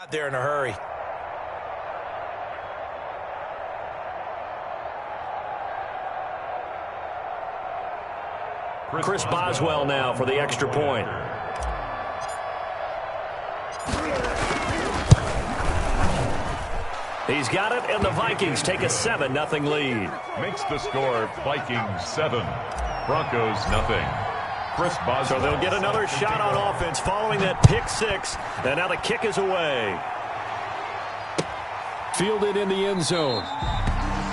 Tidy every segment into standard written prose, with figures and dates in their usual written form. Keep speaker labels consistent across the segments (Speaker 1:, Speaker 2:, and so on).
Speaker 1: Out there in a hurry.
Speaker 2: Chris Boswell now for the extra point. He's got it, and the Vikings take a 7-0 lead.
Speaker 3: Makes the score Vikings 7, Broncos 0. Chris Boswell.
Speaker 2: So they'll get another shot on offense following that pick six, and now the kick is away. Fielded in the end zone.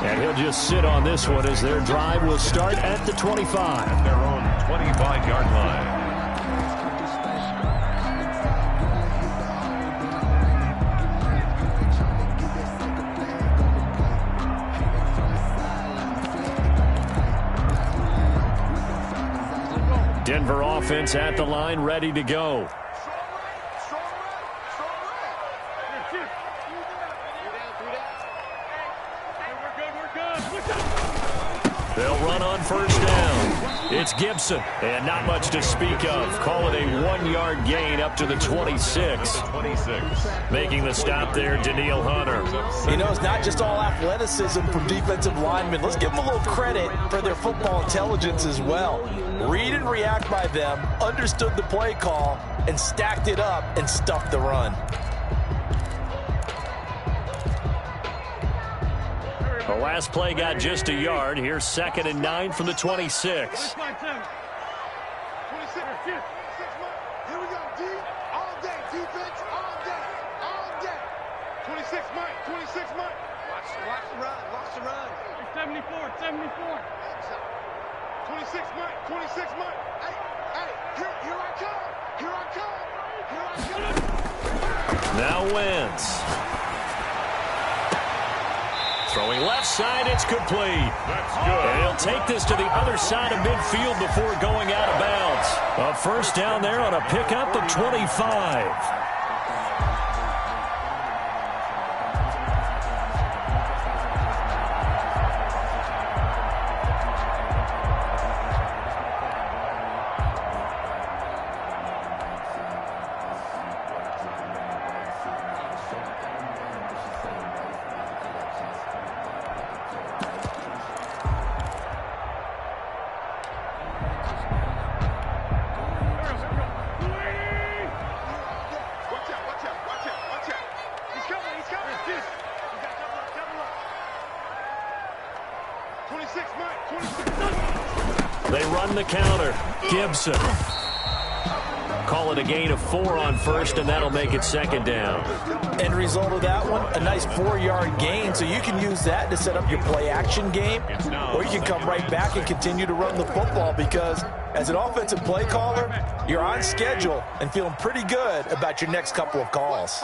Speaker 2: And he'll just sit on this one as their drive will start at the 25.
Speaker 3: At their own 25-yard line.
Speaker 2: Denver offense at the line, ready to go. They'll run on first down. It's Gibson, and not much to speak of. Call it a 1-yard gain up to the 26. Making the stop there, Danielle Hunter.
Speaker 1: You know, it's not just all athleticism from defensive linemen. Let's give them a little credit for their football intelligence as well. Read and react by them, understood the play call, and stacked it up and stuffed the run.
Speaker 2: The last play got just a yard. Here's 2nd and 9 from the 26. Now Wentz. Throwing left side, it's complete.
Speaker 3: That's good.
Speaker 2: And he'll take this to the other side of midfield before going out of bounds. A first down there on a pickup of 25. They run the counter. Gibson. Call it a gain of 4 on first, and that'll make it 2nd down.
Speaker 1: End result of that one, a nice 4-yard gain, so you can use that to set up your play-action game, or you can come right back and continue to run the football because as an offensive play caller, you're on schedule and feeling pretty good about your next couple of calls.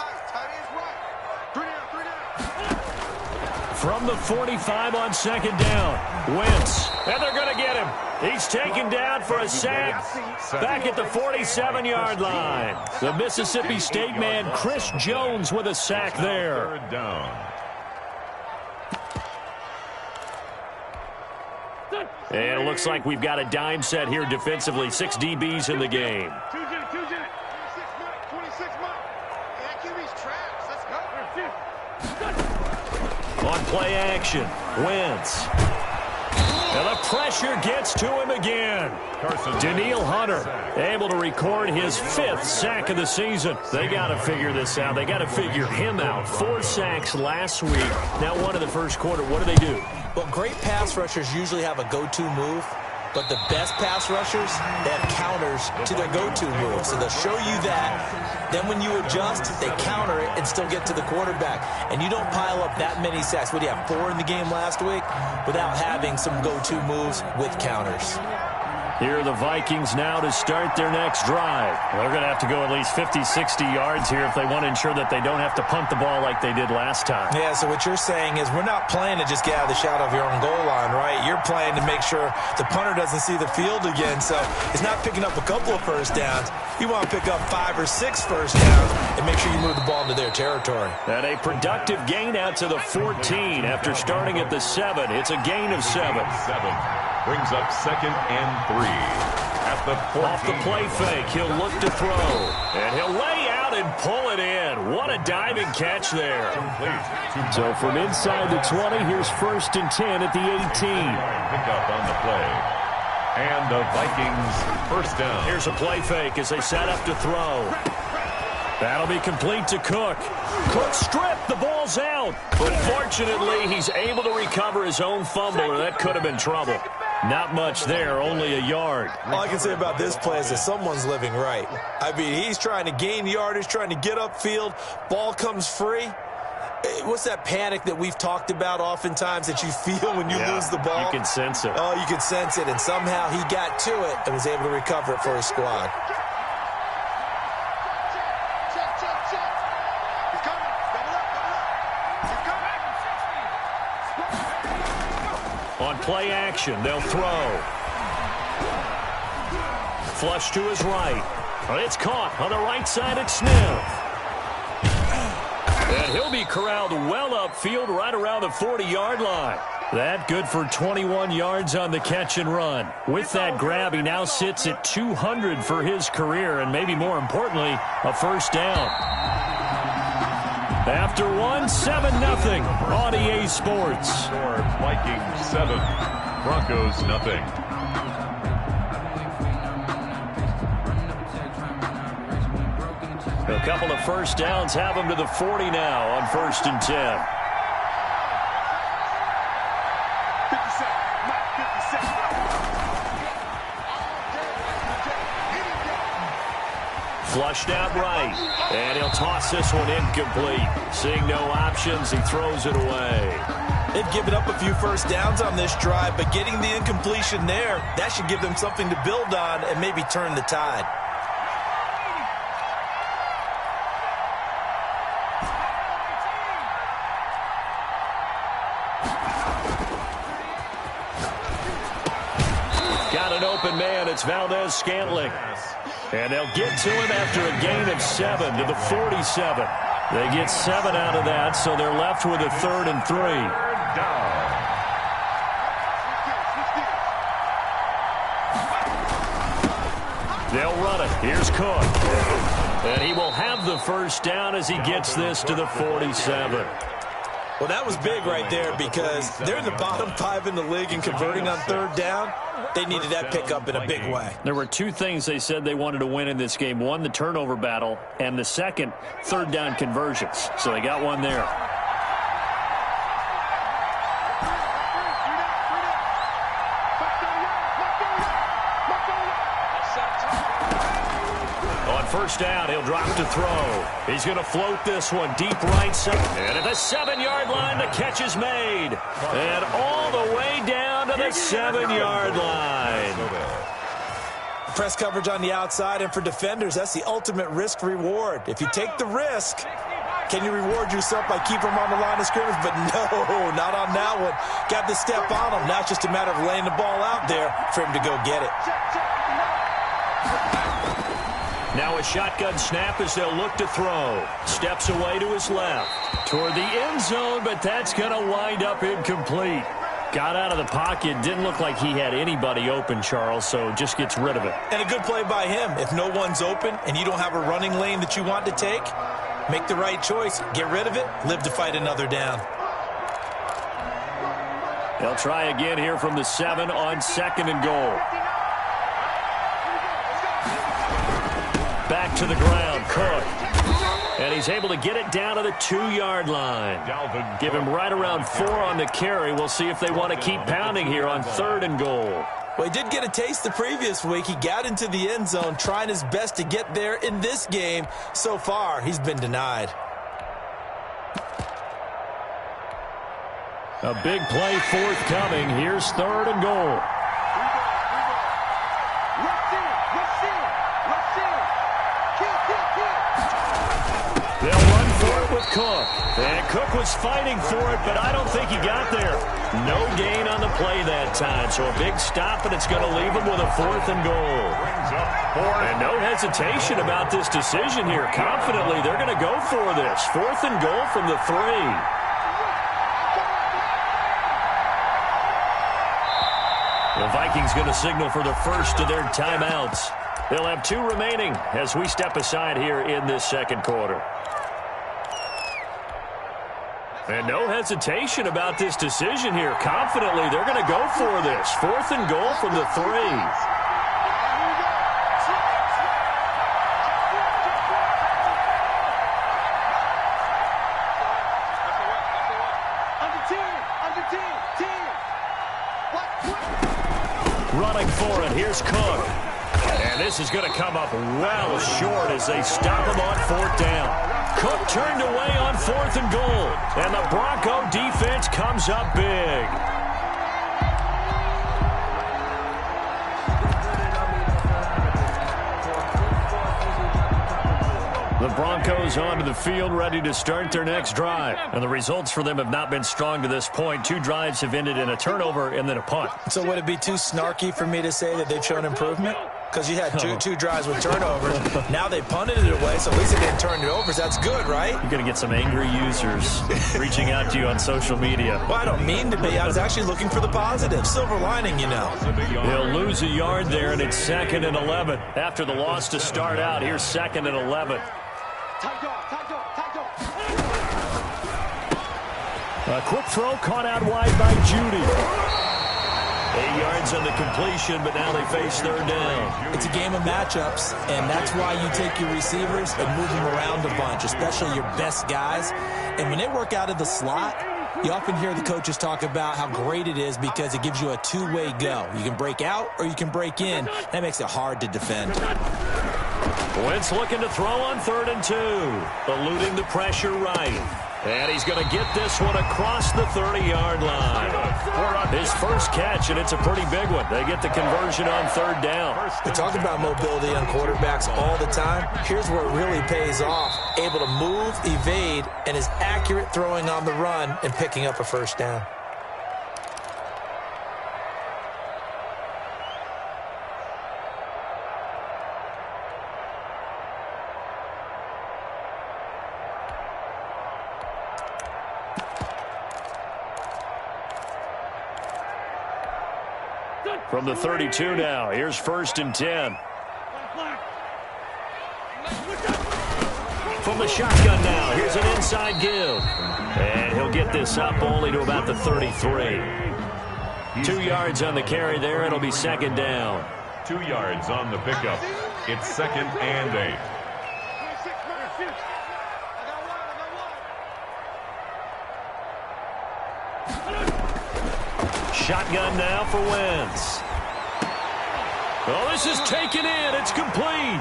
Speaker 2: From the 45 on 2nd down. Wentz. And they're going to get him. He's taken down for a sack back at the 47-yard line. The Mississippi State man, Chris Jones, with a sack there.
Speaker 3: 3rd down.
Speaker 2: And it looks like we've got a dime set here defensively. 6 DBs in the game. On play action, Wentz. And the pressure gets to him again. Danielle Hunter able to record his 5th sack of the season. They got to figure this out. They got to figure him out. 4 sacks last week. Now 1 in the first quarter. What do?
Speaker 1: Well, great pass rushers usually have a go-to move, but the best pass rushers, they have counters to their go-to move. So they'll show you that. Then when you adjust, they counter it and still get to the quarterback. And you don't pile up that many sacks. What do you have, 4 in the game last week? Without having some go-to moves with counters.
Speaker 2: Here are the Vikings now to start their next drive. They're going to have to go at least 50, 60 yards here if they want to ensure that they don't have to punt the ball like they did last time.
Speaker 1: Yeah, so what you're saying is we're not playing to just get out of the shadow of your own goal line, right? You're playing to make sure the punter doesn't see the field again. So it's not picking up a couple of first downs. You want to pick up 5 or 6 first downs and make sure you move the ball into their territory.
Speaker 2: And a productive gain out to the 14 after starting at the 7. It's a gain of 7.
Speaker 3: Brings up 2nd and 3. At the 14.
Speaker 2: Off the play fake, he'll look to throw. And he'll lay out out and pull it in. What a diving catch there.
Speaker 3: Complete.
Speaker 2: So from inside the 20, here's 1st and 10 at the 18.
Speaker 3: Pick up on the play. And the Vikings first down.
Speaker 2: Here's a play fake as they set up to throw. That'll be complete to Cook. Cook stripped. The ball's out. But fortunately, he's able to recover his own fumble, or that could have been trouble. Not much there, only a yard.
Speaker 1: All I can say about this play is that someone's living right. I mean, he's trying to gain yardage, trying to get upfield. Ball comes free. What's that panic that we've talked about oftentimes that you feel when you lose the ball?
Speaker 2: You can sense it.
Speaker 1: Oh, you can sense it, and somehow he got to it and was able to recover it for his squad.
Speaker 2: On play action, they'll throw. Flush to his right. It's caught on the right side at Smith. And he'll be corralled well upfield right around the 40-yard line. That good for 21 yards on the catch and run. With that grab, he now sits at 200 for his career, and maybe more importantly, a first down. After one, 7-0 on EA Sports.
Speaker 3: Vikings 7, Broncos nothing.
Speaker 2: A couple of first downs have him to the 40 now on 1st and 10. Flushed out right, and he'll toss this one incomplete. Seeing no options, he throws it away.
Speaker 1: They've given up a few first downs on this drive, but getting the incompletion there, that should give them something to build on and maybe turn the tide.
Speaker 2: Got an open man. It's Valdez-Scantling. And they'll get to him after a gain of 7 to the 47. They get 7 out of that, so they're left with a 3rd and 3. They'll run it. Here's Cook. And he will have the first down as he gets this to the 47.
Speaker 1: Well, that was big right there because they're in the bottom 5 in the league and converting on 3rd down. They needed that pickup in a big way.
Speaker 2: There were 2 things they said they wanted to win in this game. One, the turnover battle, and the second, 3rd down conversions. So they got one there. On 1st down, he'll drop to throw. He's going to float this one deep right side. And at the 7-yard line, the catch is made. And all the way down to the 7-yard line.
Speaker 1: Press coverage on the outside, and for defenders, that's the ultimate risk-reward. If you take the risk, can you reward yourself by keeping them on the line of scrimmage? But no, not on that one. Got to step on them. Now it's just a matter of laying the ball out there for him to go get it.
Speaker 2: Now a shotgun snap as they'll look to throw. Steps away to his left. Toward the end zone, but that's going to wind up incomplete. Got out of the pocket. Didn't look like he had anybody open, Charles, so just gets rid of it.
Speaker 1: And a good play by him. If no one's open and you don't have a running lane that you want to take, make the right choice. Get rid of it. Live to fight another down.
Speaker 2: They'll try again here from the 7 on 2nd and goal. Back to the ground, Cook. And he's able to get it down to the 2-yard line. Give him right around 4 on the carry. We'll see if they want to keep pounding here on 3rd and goal.
Speaker 1: Well, he did get a taste the previous week. He got into the end zone, trying his best to get there in this game. So far, he's been denied.
Speaker 2: A big play forthcoming. Here's 3rd and goal. They'll run for it with Cook. And Cook was fighting for it, but I don't think he got there. No gain on the play that time. So a big stop, and it's going to leave him with a 4th and goal. And no hesitation about this decision here. Confidently, they're going to go for this. 4th and goal from the 3. The Vikings going to signal for the first of their timeouts. They'll have 2 remaining as we step aside here in this second quarter. And no hesitation about this decision here. Confidently, they're going to go for this. 4th and goal from the 3. Running for it, here's Cook. And this is going to come up well short as they stop him on 4th down. Cook turned away on 4th and goal. And the Bronco defense comes up big. The Broncos onto the field, ready to start their next drive. And the results for them have not been strong to this point. 2 drives have ended in a turnover and then a punt.
Speaker 1: So would it be too snarky for me to say that they've shown improvement? Because you had two drives with turnovers. Now they punted it away, so at least they didn't turn it over. So that's good, right?
Speaker 2: You're going to get some angry users reaching out to you on social media.
Speaker 1: Well, I don't mean to be. I was actually looking for the positive. Silver lining, you know.
Speaker 2: They'll lose a yard there, and it's 2nd and 11. After the loss to start out, here's 2nd and 11. A quick throw caught out wide by Judy. 8 yards on the completion, but now they face 3rd down.
Speaker 1: It's a game of matchups, and that's why you take your receivers and move them around a bunch, especially your best guys. And when they work out of the slot, you often hear the coaches talk about how great it is because it gives you a 2-way go. You can break out or you can break in. That makes it hard to defend.
Speaker 2: Wentz looking to throw on 3rd and 2. Eluding the pressure right. And he's going to get this one across the 30-yard line. His first catch, and it's a pretty big one. They get the conversion on 3rd down.
Speaker 1: We talk about mobility on quarterbacks all the time. Here's where it really pays off. Able to move, evade, and is accurate throwing on the run and picking up a 1st down.
Speaker 2: From the 32 now, here's 1st and 10. From the shotgun now, here's an inside give. And he'll get this up only to about the 33. 2 yards on the carry there. It'll be 2nd down.
Speaker 3: 2 yards on the pickup. It's 2nd and 8.
Speaker 2: Shotgun now for Wentz. Oh, this is taken in. It's complete.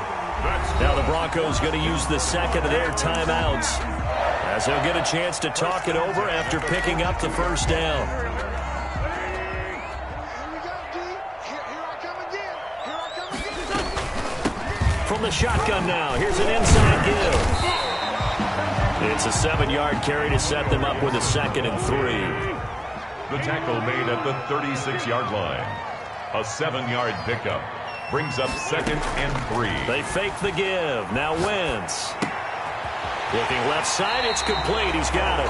Speaker 2: Now the Broncos going to use the 2nd of their timeouts as they'll get a chance to talk it over after picking up the 1st down. From the shotgun now, here's an inside give. It's a 7-yard carry to set them up with a 2nd and 3.
Speaker 3: The tackle made at the 36-yard line. A 7-yard pickup brings up 2nd and 3.
Speaker 2: They fake the give. Now Wentz. Looking left side, it's complete. He's got it.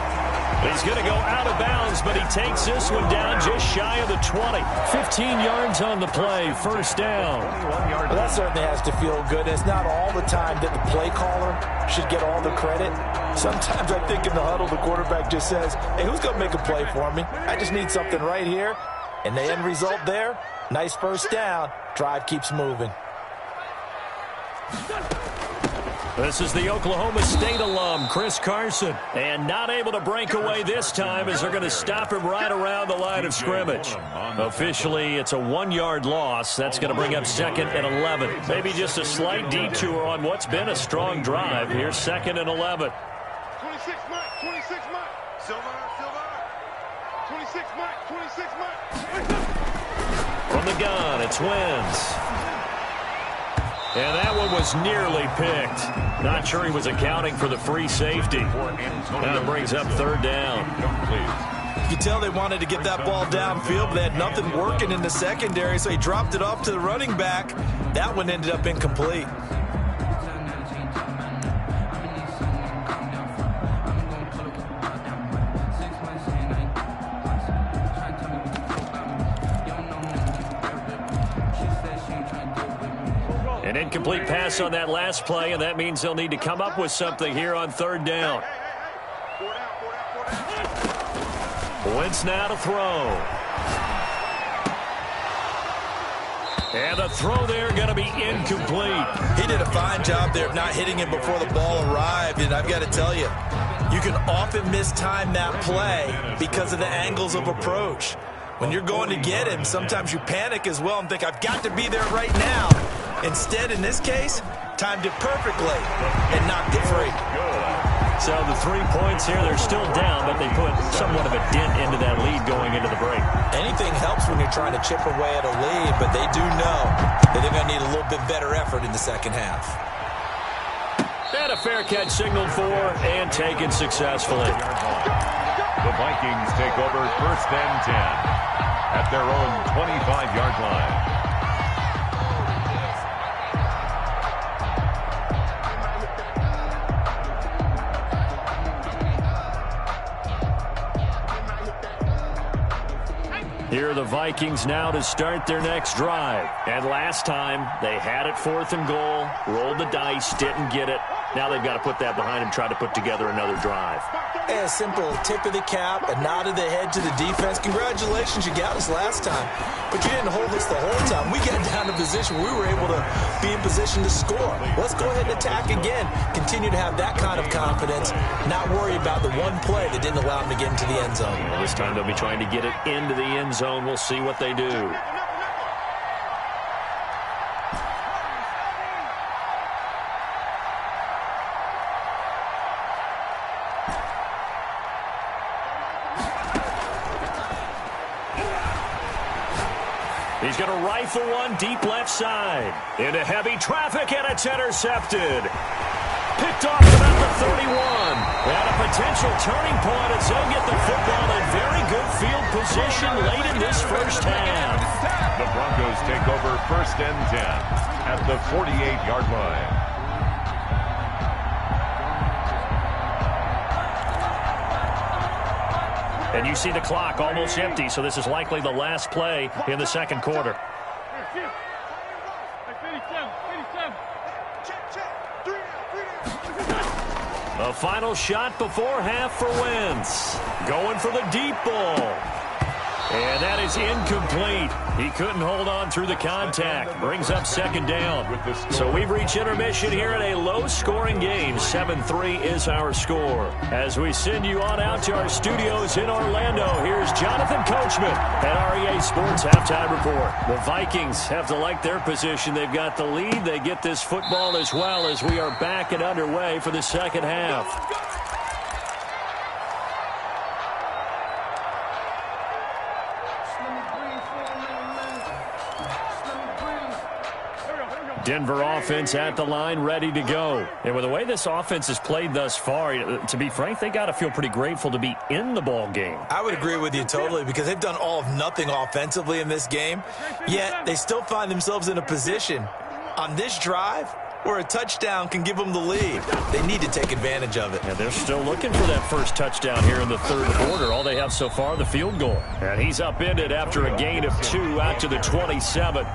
Speaker 2: He's going to go out of bounds, but he takes this one down just shy of the 20. 15 yards on the play, 1st down.
Speaker 1: Well, that certainly has to feel good. It's not all the time that the play caller should get all the credit. Sometimes I think in the huddle, the quarterback just says, hey, who's going to make a play for me? I just need something right here. And the end result there, nice 1st down. Drive keeps moving.
Speaker 2: This is the Oklahoma State alum, Chris Carson. And not able to break away this time as they're going to stop him right around the line of scrimmage. Officially, it's a 1-yard loss. That's going to bring up 2nd and 11. Maybe just a slight detour on what's been a strong drive. Here's 2nd and 11.
Speaker 4: 26 Mike, 26 Mike. Silver. 26 Mike, 26 Mike.
Speaker 2: From the gun, it's Wentz. And that one was nearly picked. Not sure he was accounting for the free safety. That brings up 3rd down.
Speaker 1: You can tell they wanted to get that ball downfield, but they had nothing working in the secondary, so he dropped it off to the running back. That one ended up incomplete.
Speaker 2: An incomplete pass on that last play, and that means they'll need to come up with something here on third down. Wentz now to throw. And the throw there going to be incomplete.
Speaker 1: He did a fine job there of not hitting him before the ball arrived, and I've got to tell you, you can often mistime that play because of the angles of approach. When you're going to get him, sometimes you panic as well and think, I've got to be there right now. Instead, in this case, timed it perfectly and knocked it free.
Speaker 2: So the 3 points here, they're still down, but they put somewhat of a dent into that lead going into the break.
Speaker 1: Anything helps when you're trying to chip away at a lead, but they do know that they're going to need a little bit better effort in the second half.
Speaker 2: And a fair catch signaled for and taken successfully.
Speaker 3: The Vikings take over first and 10 at their own 25-yard line.
Speaker 2: Here are the Vikings now to start their next drive. And last time, they had it 4th and goal, rolled the dice, didn't get it. Now they've got to put that behind them, try to put together another drive.
Speaker 1: A simple tip of the cap, a nod of the head to the defense. Congratulations, you got us last time, but you didn't hold us the whole time. We got down to position. We were able to be in position to score. Let's go ahead and attack again. Continue to have that kind of confidence, not worry about the one play that didn't allow them to get into the end zone.
Speaker 2: Well, this time they'll be trying to get it into the end zone. We'll see what they do. He's going to rifle one deep left side. Into heavy traffic, and it's intercepted. Picked off about the 31. And a potential turning point as they'll get the football in very good field position late in this first half.
Speaker 3: The Broncos take over first and 10 at the 48-yard line.
Speaker 2: And you see the clock almost empty, so this is likely the last play in the second quarter. A final shot before half for Wentz. Going for the deep ball. And that is incomplete. He couldn't hold on through the contact. Brings up second down. So we've reached intermission here in a low-scoring game. 7-3 is our score. As we send you on out to our studios in Orlando, here's Jonathan Coachman at REA Sports Halftime Report. The Vikings have to like their position. They've got the lead. They get this football as well as we are back and underway for the second half. Denver offense at the line, ready to go. And with the way this offense has played thus far, to be frank, they got to feel pretty grateful to be in the ball game.
Speaker 1: I would agree with you totally because they've done all of nothing offensively in this game, yet they still find themselves in a position on this drive where a touchdown can give them the lead. They need to take advantage of it.
Speaker 2: And they're still looking for that first touchdown here in the third quarter. All they have so far, the field goal. And he's upended after a gain of 2 out to the 27.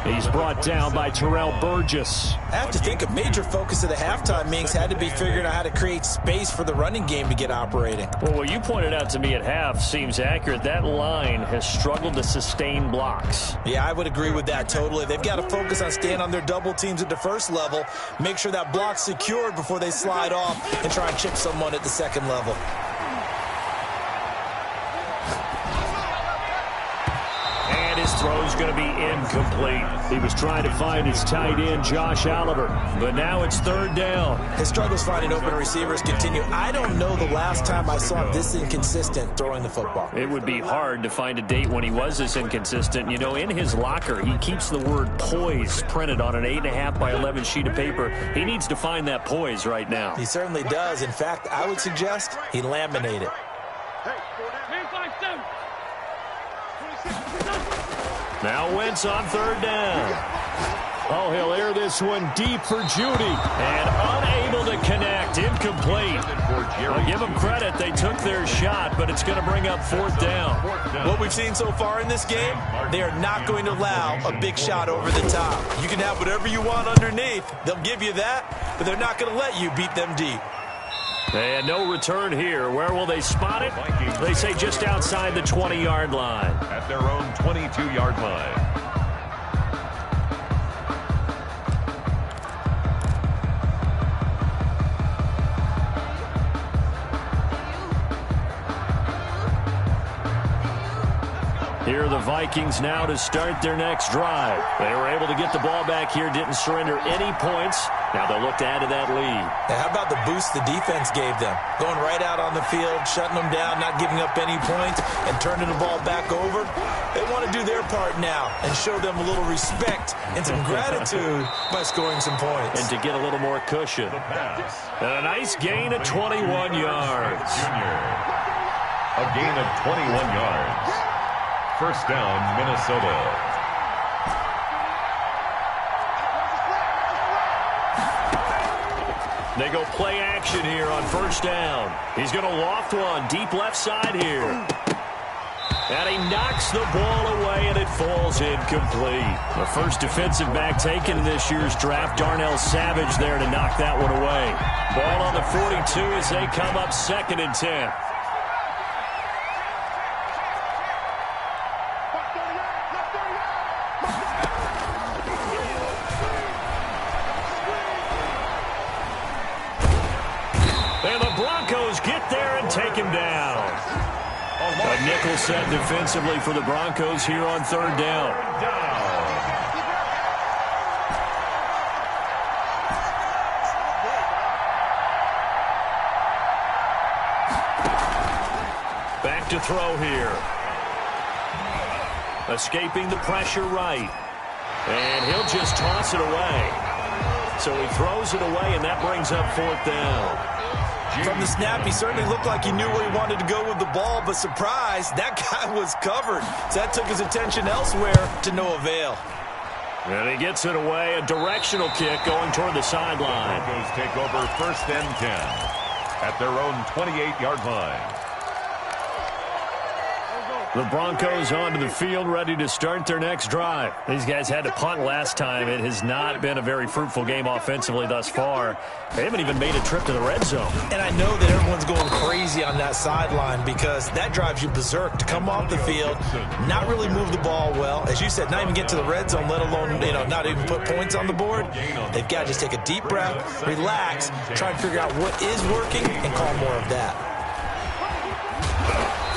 Speaker 2: He's brought down by Terrell Burgess.
Speaker 1: I have to think a major focus of the halftime meetings had to be figuring out how to create space for the running game to get operating.
Speaker 2: Well, what you pointed out to me at half seems accurate. That line has struggled to sustain blocks.
Speaker 1: Yeah, I would agree with that totally. They've got to focus on staying on their double teams at the first level, make sure that block's secured before they slide off and try and chip someone at the second level.
Speaker 2: His throw's going to be incomplete. He was trying to find his tight end, Josh Oliver, but now it's third down.
Speaker 1: His struggles finding open receivers continue. I don't know the last time I saw him this inconsistent throwing the football.
Speaker 2: It would be hard to find a date when he was this inconsistent. You know, in his locker, he keeps the word poise printed on an 8.5 by 11 sheet of paper. He needs to find that poise right now.
Speaker 1: He certainly does. In fact, I would suggest he laminate it.
Speaker 2: Now Wentz on third down. Oh, he'll air this one deep for Judy. And unable to connect. Incomplete. I'll give them credit. They took their shot, but it's going to bring up fourth down.
Speaker 1: What we've seen so far in this game, they are not going to allow a big shot over the top. You can have whatever you want underneath. They'll give you that, but they're not going to let you beat them deep.
Speaker 2: And no return here. Where will they spot it? They say just outside the 20-yard line.
Speaker 3: At their own 22-yard line.
Speaker 2: Here are the Vikings now to start their next drive. They were able to get the ball back here, didn't surrender any points. Now they'll look to add to that lead.
Speaker 1: Now, how about the boost the defense gave them? Going right out on the field, shutting them down, not giving up any points, and turning the ball back over. They want to do their part now and show them a little respect and some gratitude by scoring some points.
Speaker 2: And to get a little more cushion. And a nice gain of 21 yards.
Speaker 3: A gain of 21 yards. First down, Minnesota.
Speaker 2: They go play action here on first down. He's going to loft one deep left side here. And he knocks the ball away, and it falls incomplete. The first defensive back taken in this year's draft, Darnell Savage there to knock that one away. Ball on the 42 as they come up 2nd and 10. And the Broncos get there and take him down. A nickel set defensively for the Broncos here on third down. Back to throw here. Escaping the pressure right. And he'll just toss it away. So he throws it away, and that brings up fourth down.
Speaker 1: From the snap, he certainly looked like he knew where he wanted to go with the ball, but surprise, that guy was covered. So that took his attention elsewhere to no avail.
Speaker 2: And he gets it away, a directional kick going toward the sideline.
Speaker 3: Broncos take over first and 10 at their own 28-yard line.
Speaker 2: The Broncos onto the field, ready to start their next drive. These guys had to punt last time. It has not been a very fruitful game offensively thus far. They haven't even made a trip to the red zone.
Speaker 1: And I know that everyone's going crazy on that sideline because that drives you berserk to come off the field, not really move the ball well. As you said, not even get to the red zone, let alone, not even put points on the board. They've got to just take a deep breath, relax, try and figure out what is working, and call more of that.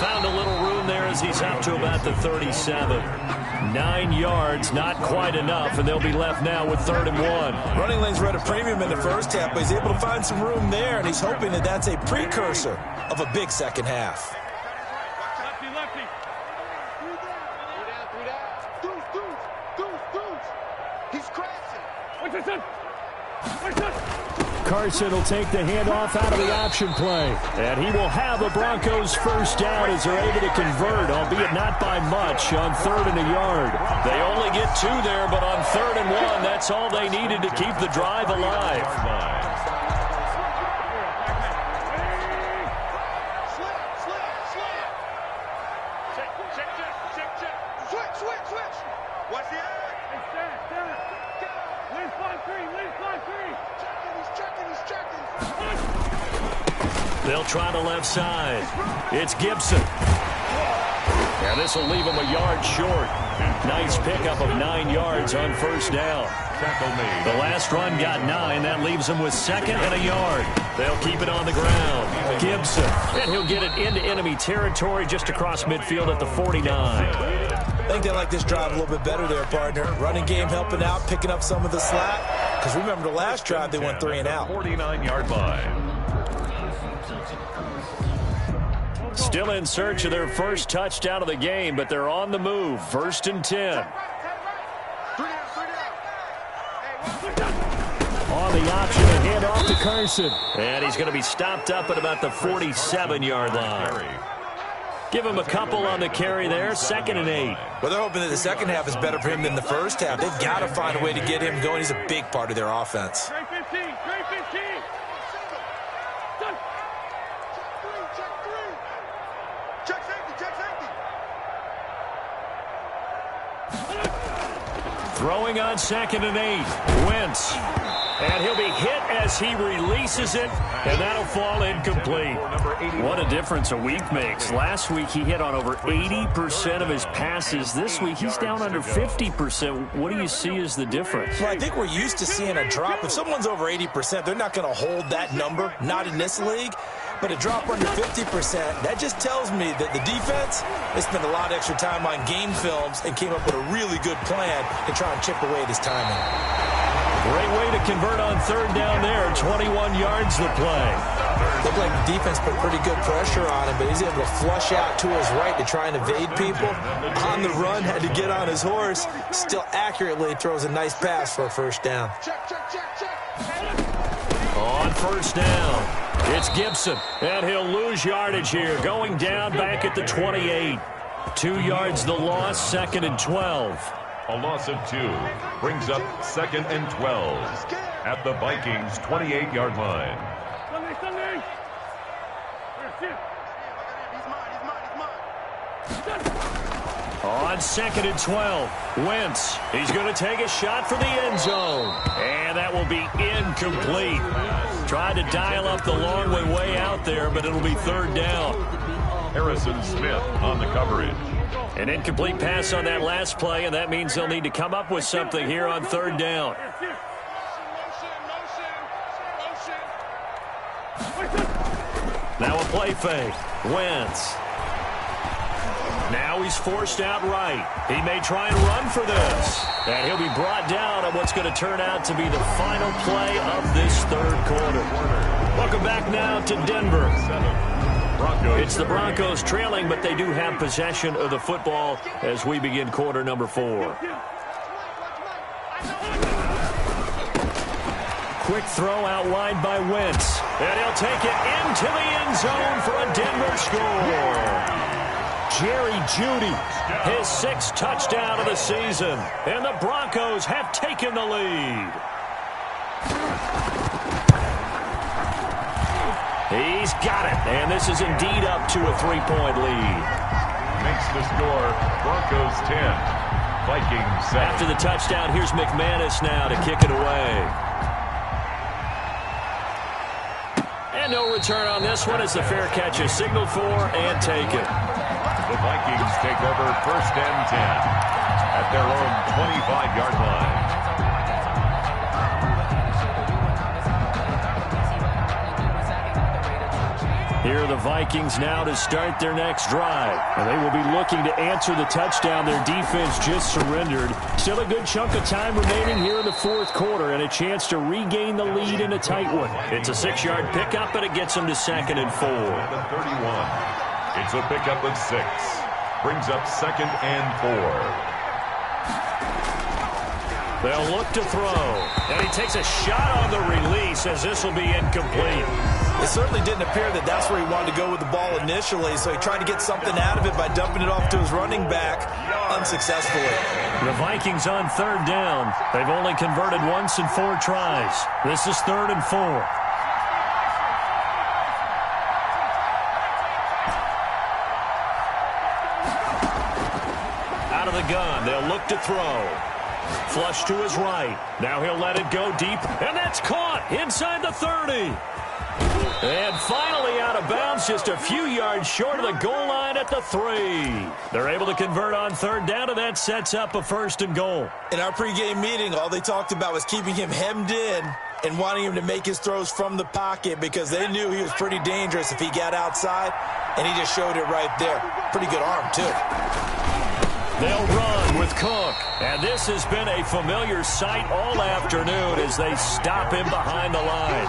Speaker 2: Found a little room there as he's up to about the 37. 9 yards, not quite enough, and they'll be left now with 3rd and 1.
Speaker 1: Running lanes were at a premium in the first half, but he's able to find some room there, and he's hoping that that's a precursor of a big second half.
Speaker 4: Lefty, lefty. 3 down. Deuce. He's crashing. What's this?
Speaker 2: Carson will take the handoff out of the option play. And he will have a Broncos first down as they're able to convert, albeit not by much, on 3rd and a yard. They only get 2 there, but on 3rd and 1, that's all they needed to keep the drive alive.
Speaker 4: Switch. Watch the eye. Lead fly 3. He's checking.
Speaker 2: They'll try the left side. It's Gibson. And this will leave him a yard short. Nice pickup of 9 yards on first down. The last run got 9. That leaves him with 2nd and a yard. They'll keep it on the ground. Gibson. And he'll get it into enemy territory just across midfield at the 49.
Speaker 1: I think they like this drive a little bit better there, partner. Running game helping out, picking up some of the slack. Because remember the last drive, they went 3 and out.
Speaker 3: 49-yard line.
Speaker 2: Still in search of their first touchdown of the game, but they're on the move. 1st and 10. On the option, a hand off to Carson. And he's going to be stopped up at about the 47-yard line. Give him a couple on the carry there, 2nd and 8.
Speaker 1: Well, they're hoping that the second half is better for him than the first half. They've got to find a way to get him going. He's a big part of their offense.
Speaker 4: Trey 15, Trey 15. Check safety, check safety.
Speaker 2: Throwing on 2nd and 8. Wentz. And he'll be hit as he releases it, and that'll fall incomplete. What a difference a week makes. Last week he hit on over 80% of his passes. This week he's down under 50%. What do you see as the difference?
Speaker 1: Well, I think we're used to seeing a drop. If someone's over 80%, they're not going to hold that number, not in this league. But a drop under 50%, that just tells me that the defense has spent a lot of extra time on game films and came up with a really good plan to try and chip away at his timing.
Speaker 2: Great way to convert on 3rd down there. 21 yards to play.
Speaker 1: Looked like the defense put pretty good pressure on him, but he's able to flush out to his right to try and evade people. On the run, had to get on his horse. Still accurately throws a nice pass for a 1st down.
Speaker 2: On 1st down, it's Gibson, and he'll lose yardage here. Going down back at the 28. 2 yards the loss, 2nd and 12.
Speaker 3: A loss of 2 brings up 2nd and 12 at the Vikings' 28-yard line.
Speaker 4: Sunday.
Speaker 2: On 2nd and 12, Wentz. He's going to take a shot for the end zone. And that will be incomplete. Tried to dial up the long way out there, but it'll be 3rd down.
Speaker 3: Harrison Smith on the coverage.
Speaker 2: An incomplete pass on that last play, and that means they'll need to come up with something here on 3rd down. Now a play fake. Wentz. Now he's forced out right. He may try and run for this. And he'll be brought down on what's going to turn out to be the final play of this 3rd quarter. Welcome back now to Denver. It's the Broncos trailing, but they do have possession of the football as we begin quarter number 4. Quick throw outlined by Wentz. And he'll take it into the end zone for a Denver score. Jerry Jeudy, his 6th touchdown of the season. And the Broncos have taken the lead. He's got it, and this is indeed up to a 3-point lead.
Speaker 3: Makes the score Broncos 10, Vikings 7.
Speaker 2: After the touchdown, here's McManus now to kick it away. And no return on this one as the fair catch is signaled for and taken.
Speaker 3: The Vikings take over 1st and 10 at their own 25-yard line.
Speaker 2: Here are the Vikings now to start their next drive. And they will be looking to answer the touchdown their defense just surrendered. Still a good chunk of time remaining here in the 4th quarter and a chance to regain the lead in a tight one. It's a 6-yard pickup, and it gets them to 2nd and 4.
Speaker 3: 31. It's a pickup of 6. Brings up 2nd and 4.
Speaker 2: They'll look to throw. And he takes a shot on the release as this will be incomplete.
Speaker 1: It certainly didn't appear that that's where he wanted to go with the ball initially, so he tried to get something out of it by dumping it off to his running back unsuccessfully.
Speaker 2: The Vikings on 3rd down. They've only converted once in 4 tries. This is 3rd and 4. Out of the gun, they'll look to throw. Flush to his right. Now he'll let it go deep, and that's caught inside the 30. And finally out of bounds, just a few yards short of the goal line at the 3. They're able to convert on 3rd down, and that sets up a 1st and goal.
Speaker 1: In our pregame meeting, all they talked about was keeping him hemmed in and wanting him to make his throws from the pocket because they knew he was pretty dangerous if he got outside, and he just showed it right there. Pretty good arm, too.
Speaker 2: They'll run with Cook, and this has been a familiar sight all afternoon as they stop him behind the line.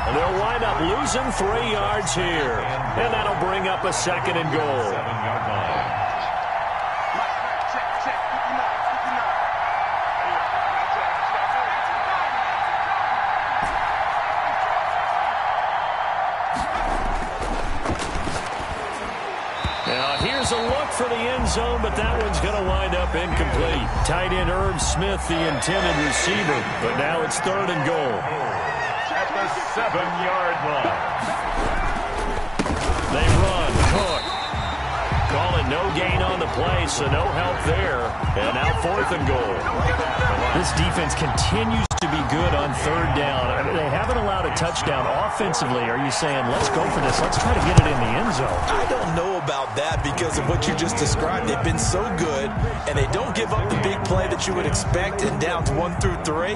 Speaker 2: And they'll wind up losing 3 yards here, and that'll bring up a 2nd and goal.
Speaker 3: 7-yard line.
Speaker 2: Now There's a look for the end zone, but that one's going to wind up incomplete. Tight end Irv Smith, the intended receiver, but now it's 3rd and goal.
Speaker 3: At the 7-yard line.
Speaker 2: They run. Cook. Calling no gain on the play, so no help there. And now 4th and goal. This defense continues to be good on 3rd down. I mean, they haven't allowed a touchdown offensively. Are you saying, let's go for this, let's try to get it in the end zone?
Speaker 1: I don't know about that because of what you just described. They've been so good, and they don't give up the big play that you would expect in downs 1 through 3.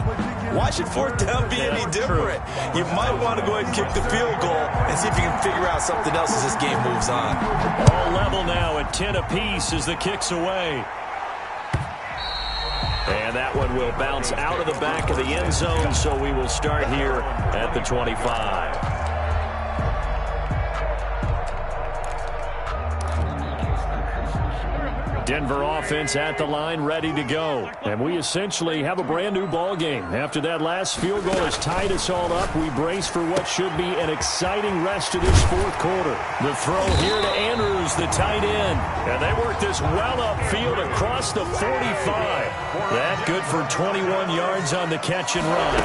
Speaker 1: Why should 4th down be any different? You might want to go ahead and kick the field goal and see if you can figure out something else as this game moves on.
Speaker 2: All level now at 10 apiece as the kick's away. And that one will bounce out of the back of the end zone, so we will start here at the 25. Denver offense at the line, ready to go. And we essentially have a brand-new ball game. After that last field goal has tied us all up, we brace for what should be an exciting rest of this 4th quarter. The throw here to Andrews, the tight end. And they work this well upfield across the 45. That good for 21 yards on the catch and run.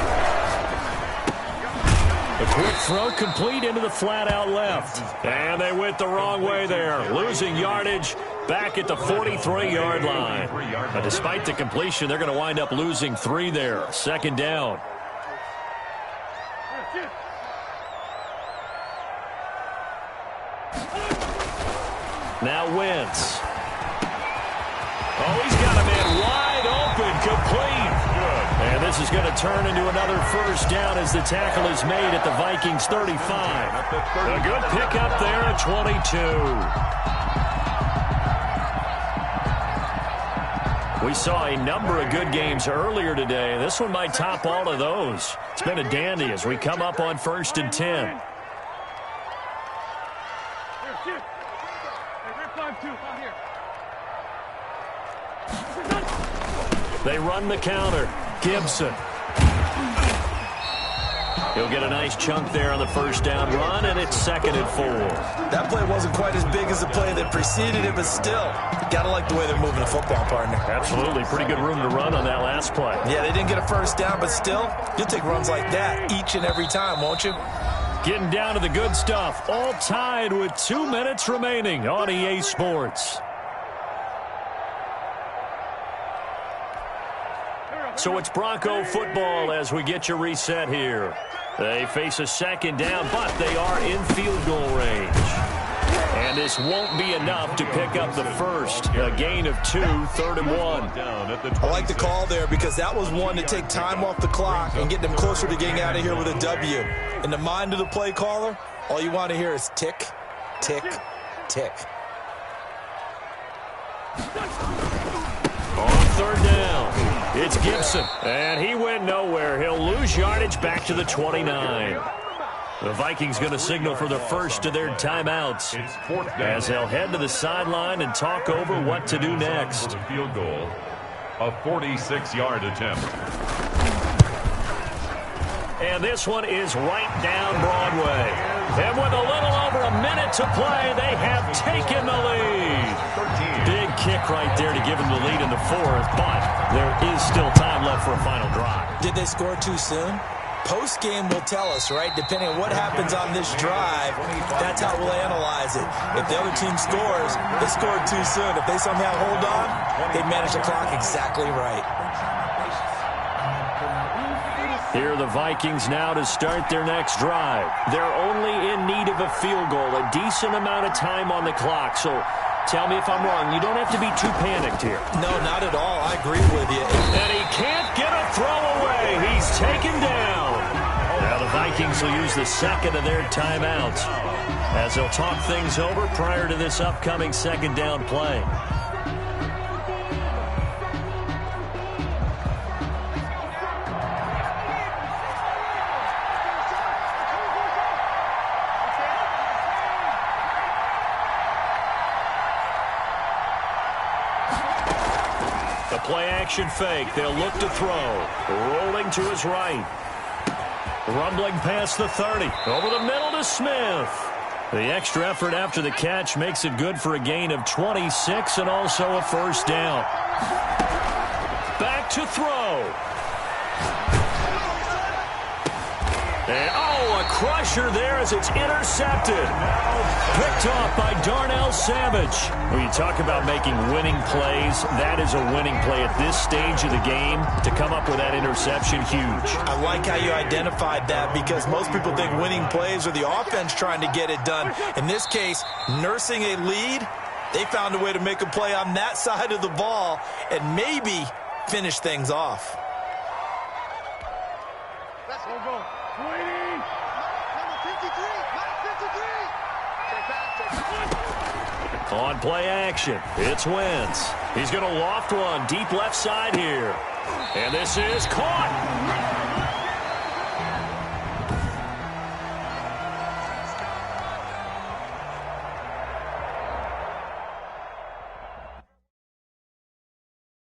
Speaker 2: A quick throw complete into the flat out left. And they went the wrong way there, losing yardage back at the 43-yard line. But despite the completion, they're going to wind up losing 3 there. 2nd down. Now Wentz. Oh, he's got a man wide open, complete. And this is going to turn into another 1st down as the tackle is made at the Vikings 35. A good pickup there at 22. We saw a number of good games earlier today. This one might top all of those. It's been a dandy as we come up on 1st and 10. They run the counter. Gibson. He'll get a nice chunk there on the 1st down run, and it's 2nd and 4.
Speaker 1: That play wasn't quite as big as the play that preceded it, but still, gotta like the way they're moving the football, partner.
Speaker 2: Absolutely. Pretty good room to run on that last play.
Speaker 1: Yeah, they didn't get a 1st down, but still, you'll take runs like that each and every time, won't you?
Speaker 2: Getting down to the good stuff. All tied with 2 minutes remaining on EA Sports. So it's Bronco football as we get you reset here. They face a 2nd down, but they are in field goal range. And this won't be enough to pick up the first. A gain of 2, 3rd and 1.
Speaker 1: I like the call there because that was one to take time off the clock and get them closer to getting out of here with a W. In the mind of the play caller, all you want to hear is tick, tick, tick.
Speaker 2: On 3rd down. It's Gibson, and he went nowhere. He'll lose yardage back to the 29. The Vikings going to signal for the first of their timeouts as they'll head to the sideline and talk over what to do next.
Speaker 3: For the field goal, a 46-yard attempt.
Speaker 2: And this one is right down Broadway. And with a little over a minute to play, they have taken the lead. Big kick right there to give them the lead in the 4th, but there is still time left for a final drive.
Speaker 1: Did they score too soon? Post-game will tell us, right? Depending on what happens on this drive, that's how we'll analyze it. If the other team scores, they scored too soon. If they somehow hold on, they manage the clock exactly right.
Speaker 2: Here are the Vikings now to start their next drive. They're only in need of a field goal, a decent amount of time on the clock. So tell me if I'm wrong. You don't have to be too panicked here.
Speaker 1: No, not at all. I agree with you.
Speaker 2: And he can't get a throw away. He's taken down. Now the Vikings will use the 2nd of their timeouts as they'll talk things over prior to this upcoming 2nd down play. Play-action fake. They'll look to throw. Rolling to his right. Rumbling past the 30. Over the middle to Smith. The extra effort after the catch makes it good for a gain of 26 and also a first down. Back to throw. And, a crusher there as it's intercepted. Picked off by Darnell Savage. When you talk about making winning plays, that is a winning play at this stage of the game. To come up with that interception, huge.
Speaker 1: I like how you identified that because most people think winning plays are the offense trying to get it done. In this case, nursing a lead, they found a way to make a play on that side of the ball and maybe finish things off.
Speaker 4: Let's go. 20. Number 53.
Speaker 2: On play action, it's Wentz. He's going to loft one deep left side here. And this is caught.